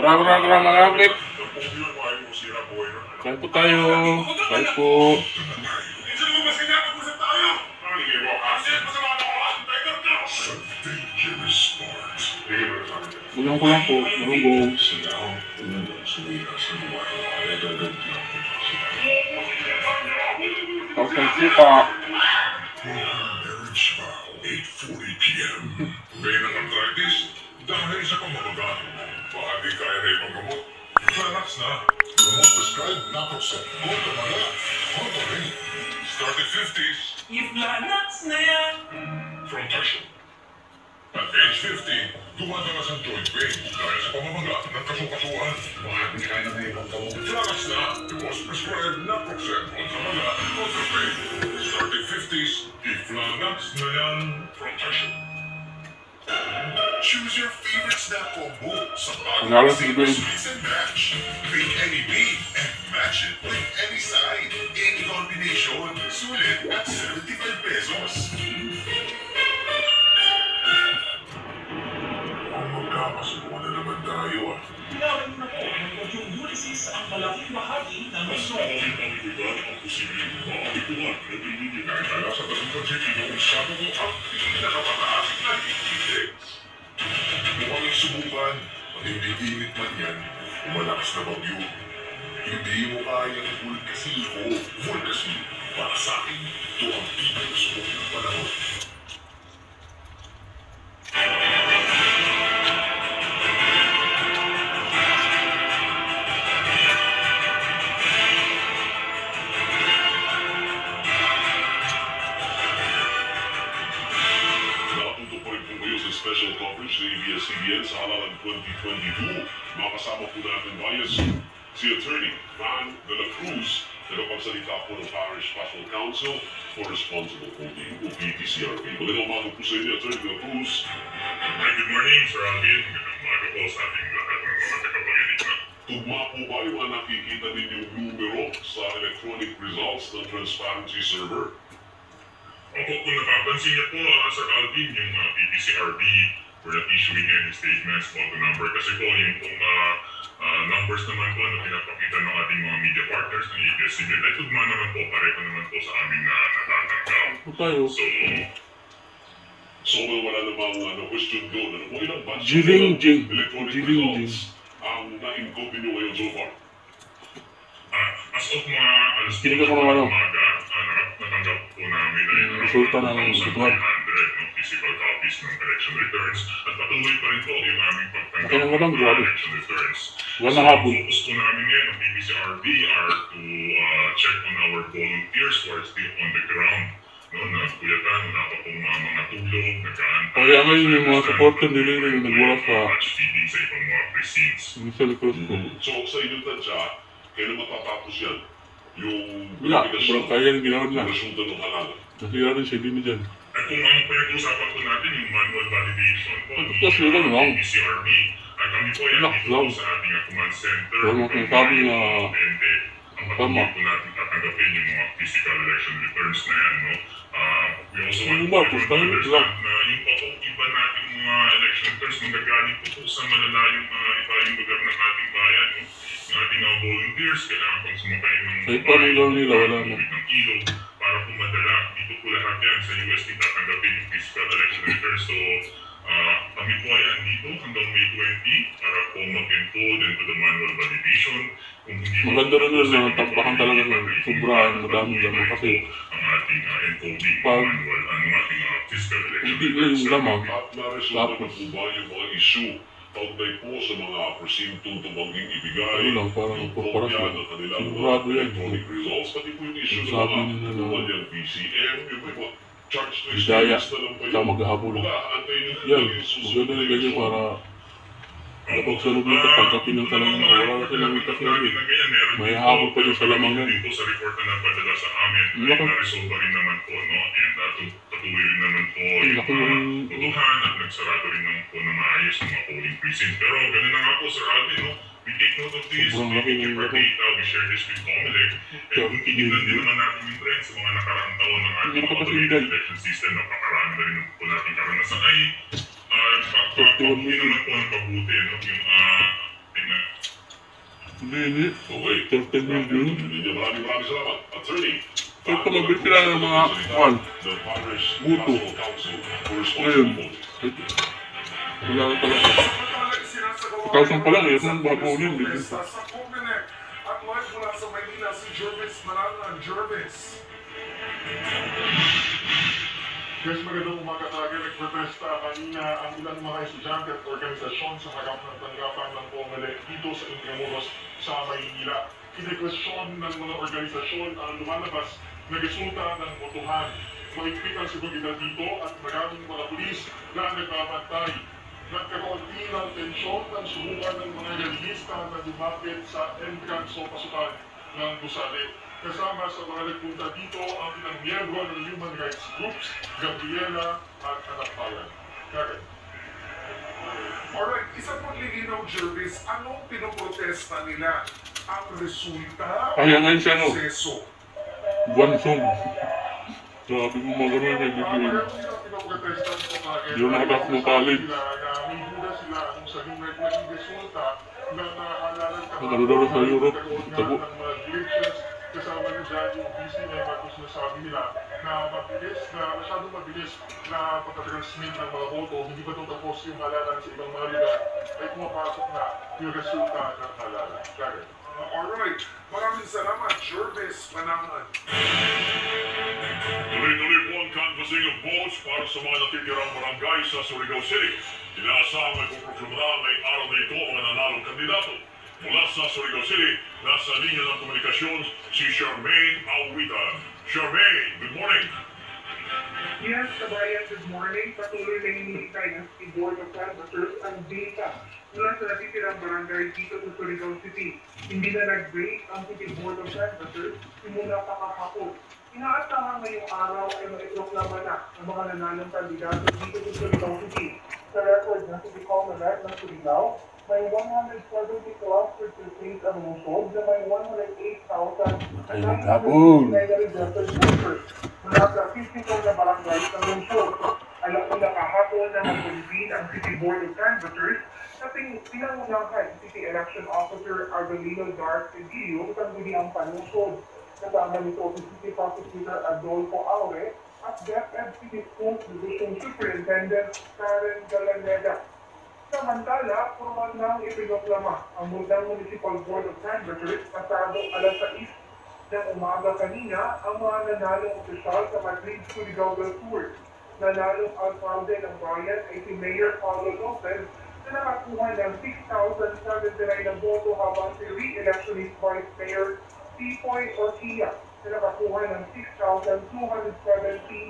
Maraming mga update. Kain po tayo. Kain po. Ulang ko lang po. Galunggong. Tapos ang suka. 8:40 p.m. May arthritis dahil sa pamamaga. Baka di kaya na ibang gamot. Relax na. Gamot prescribed naproxen. Magandang, WARAY. Started 50s. If lahat na yan. From Tarshan. At age 50, dumadalas ang joint pain dahil sa pamamaga ng kasukasuan. Baka di kaya na ibang gamot. Relax na. Gamot prescribed naproxen. Magandang pain. Started 50s. If lahat na yan. From Tarshan. Choose your favorite snack combo. Sa bagong favorite mix and match. Pick any bean and match it with any side. Any combination. Sulit at 75 pesos. Magkakasubuan na naman tayo ah. Pinawin na po ng Bagyong Ulysses ang malaking bahagi ng Luzon. Ang igugan ang posibleng makakituan na pinili kahit ala sa Dalugan City noong Sabado ang pinakapataas na index. Mukhang subukan, ang hindi init man yan, umalakas na bagyo. Hindi mo kayang vulkasiho. Vulkasi, para sa akin, ito ang pinagusbok ng panahon. Special coverage ng ABS-CBN sa halalan 2022. Makasama po natin bias si Attorney Van de la Cruz, nagpagsalita po ng Parish Pastoral Council for Responsible Voting o PTCRP. Magandang umaga po sa inyo, Attorney de la Cruz. Good morning, Sir Alvin. Magandang umaga po sa ating lahat ng mga tagapaginig na. Tugma po ba yung nakikita ninyong numero sa electronic results ng transparency server? Opo, kung napapansin niyo po, Sir Alvin, yung PPCRB, we're not issuing any statements about the number kasi po yung pong numbers naman po na pinapakita ng ating mga media partners ng ABS-CBN ay tugma naman po, pareho naman po sa aming natatanggap. So wala namang question doon. Ano po ilang batch electronic results ang na-encode ninyo ngayon so far? As of mga alas 4 ng umaga, natanggap po namin ay resulta ng 1,100 physical copies ng election returns at patuloy pa rin po yung aming pagtanggap ng election returns. So, focus po namin ngayon ng PPCRB are to check on our volunteers who are still on the ground. Nagkuyatan, wala pa pong mga tulog, nagkaantay. Kaya ngayon yung mga supporter nila yung nagwala sa feeding sa ibang mga precincts. So sa inyong tansya, kailan matatapos yan? Yung kaya yung ginawa na. resulta ng halalan. Nasira rin siya din dyan. At kung ang pinag-uusapan po natin yung manual validation po ng PCRB, at kami po yan dito po sa ating command center. Ang patuloy po natin tatanggapin yung mga physical election returns na yan. We also want to understand na yung iba natin mga election returns nagagaling po sa malalayong ibang lugar ng ating bayan. Yung ating mga volunteers, kailangan pang sumakay ng ng ilog para pumadala. Dito po lahat yan sa UST tatanggapin yung physical election returns. So, kami po ay andito hanggang May 20 para po mag-encode into the manual validation. Maganda rin na tampakan talaga ng sobrang madami lamang kasi ang ating encoding manual, ang ating physical election returns. At na-resulta na po ba yung mga issue kaugnay po sa mga presintong tumanging ibigay yung kopya ng kanilang electronic results, pati po yung issue ng mga kanyang PCM, yung mga charge to experience na lang pa yun. Maghahabol. Mag-aantay nila yan, maganda na ganyan para kapag sa loob nito, pagkapin ng talagang wala na silang itas na rin. May habol pa din sa lamang yan. Dito sa report na nagpadala sa amin, ay na-resolve rin naman po, and patuloy rin naman po yung tutuhan at nagsarado rin naman po na maayos ng mga polling precincts. Pero ganun na nga po, Sir Alvin, we take note of this, we keep our data, we share this with COMELEC, and kung titignan din naman natin yung trend sa mga nakaraang taon ng ating automated election system, napakaraan na rin po natin karanasan ay pagkakundi naman po ng pabuti, yung Hindi. Okay. 13 million. Maraming salamat. Attorney. Ito mabili sila ng mga kwan. Buto. Ngayon. Wala na talaga. 1,000 pa lang eh. Itong babunin. Sa Coconut. At live mula sa Manila si Jervis Marangan. Jervis. Guys, magandang umaga tayo. Nagprotesta kanina ang ilang mga estudyante at organisasyon sa harap ng tanggapan ng Pomele dito sa Intramuros sa Maynila. Kinekwestiyon ng mga organisasyon ang lumalabas na resulta ng botohan. Mahigpit ang seguridad dito at maraming mga pulis na nagbabantay. Nagkaroon din ng tensyon ng subukan ng mga relihista na lumapit sa entrance o pasukan ng gusali. Kasama sa mga nagpunta dito ang ilang miyembro ng human rights groups, Gabriela at Anak Bayan. Karen. Alright, isang paglilinaw, Jervis, anong pinoprotesta nila? Ang resulta o Kaya ngayon siya, no? proseso? Buwansong. Sabi mo mga ganun na bibigyan. Hindi na nakatapos ng college. May duda sila kung saan yung naging resulta na naaalala ka Nagano sa Europe. Tabo. ng mga glitches kasama ni dyan yung BCM at kung sinasabi nila na masyadong mabilis na pagkatransmit ng mga boto, hindi pa ito tapos yung halalan sa ibang mga lugar ay pumapasok na yung resulta ng halalan. Karen. Alright, maraming salamat, Jervis Manangan. Tuloy-tuloy po ang canvassing of votes para sa mga natitirang barangay sa Surigao City. Inaasahang may puproklumara ngayong araw na ito ang nanalong kandidato. Mula sa Surigao City, nasa linya ng komunikasyon si Charmaine Awitan. Charmaine, good morning. Yes, kabayan, good morning. Patuloy na hinihintay ng City Board of Canvassers ang data mula sa natitirang barangay dito sa Surigao City. Hindi na nag-break ang City Board of Canvassers simula pa kahapon. Inaasahan ngayong araw ay maiproklama na ang mga nanalong kandidato dito sa Surigao City. Sa record ng City Commonwealth ng Surigao, may 170 clusters to place ang lungsod na may 108,000 Ay, maghabol. registered voters mula sa 54 na barangay ng lungsod. Alam ko na kahapon na mag-convene ang City Board of Canvassers na pinangunahan City Election Officer Arvelino Dark Edilio sa muli ang panungsod. Kasama nito si City Prosecutor Adolfo Aure at DepEd City Schools Division Superintendent Karen Galanega. Samantala, formal nang ipinoklama ang Mundang Municipal Board of Canvassers pasado alas 6 ng umaga kanina ang mga nanalong opisyal sa Madrid Surigao del Sur. Nanalong alcalde ng bayan ay si Mayor Paulo Lopez na nakakuha ng 6,079 na boto habang si re-electionist Vice Mayor Tipoy Orquilla na nakakuha ng 6,217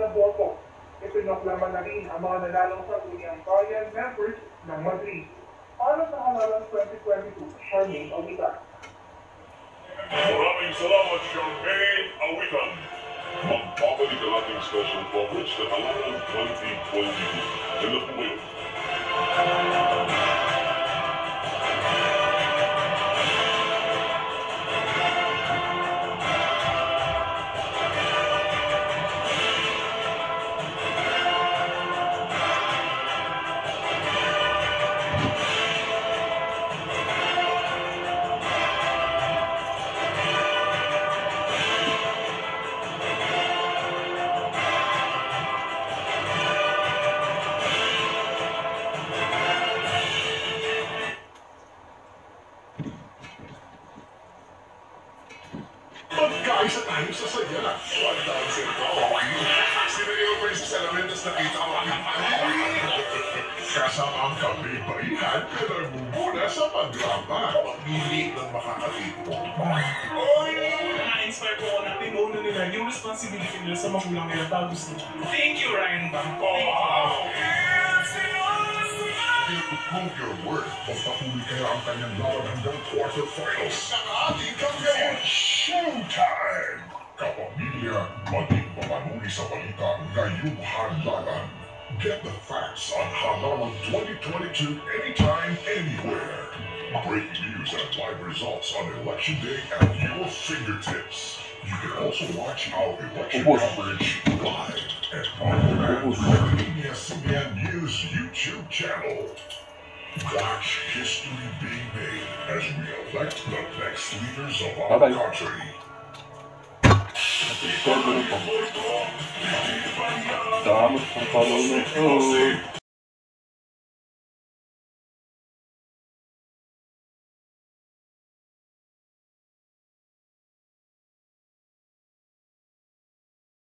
na boto. Ipinoklama na rin ang mga nanalong sangguniang bayan members ng Madrid. Para sa halalan 2022, Charmaine Awitan. Maraming salamat, Charmaine Awitan. Magbabalik ang ating special coverage na halalan 2022. Ganun po ngayon. Magkaisa tayo sa saya. One time sa ito. Sino yung may sa salamentos na kita ko ang kasama ang kabibaihan na nagmumuna sa pagrama. Pagpili ng makakatito. Na-inspire po ako na pinuno nila yung responsibility nila sa magulang nila tapos nila. Thank you, Ryan Bang. To prove your worth, magpatuloy kaya ang kanyang laban hanggang quarterfinals sa ating kampiyon. Showtime! Kapamilya, maging mapanuri sa balita ngayong halalan. Get the facts on Halalan 2022 anytime, anywhere. Breaking news and live results on Election Day at your fingertips. You can also watch our election coverage live at our ABS-CBN News YouTube channel. Watch history being made as we elect the next leaders of our Bye-bye. country. Subscribe na rin po. Salamat sa follow na ito.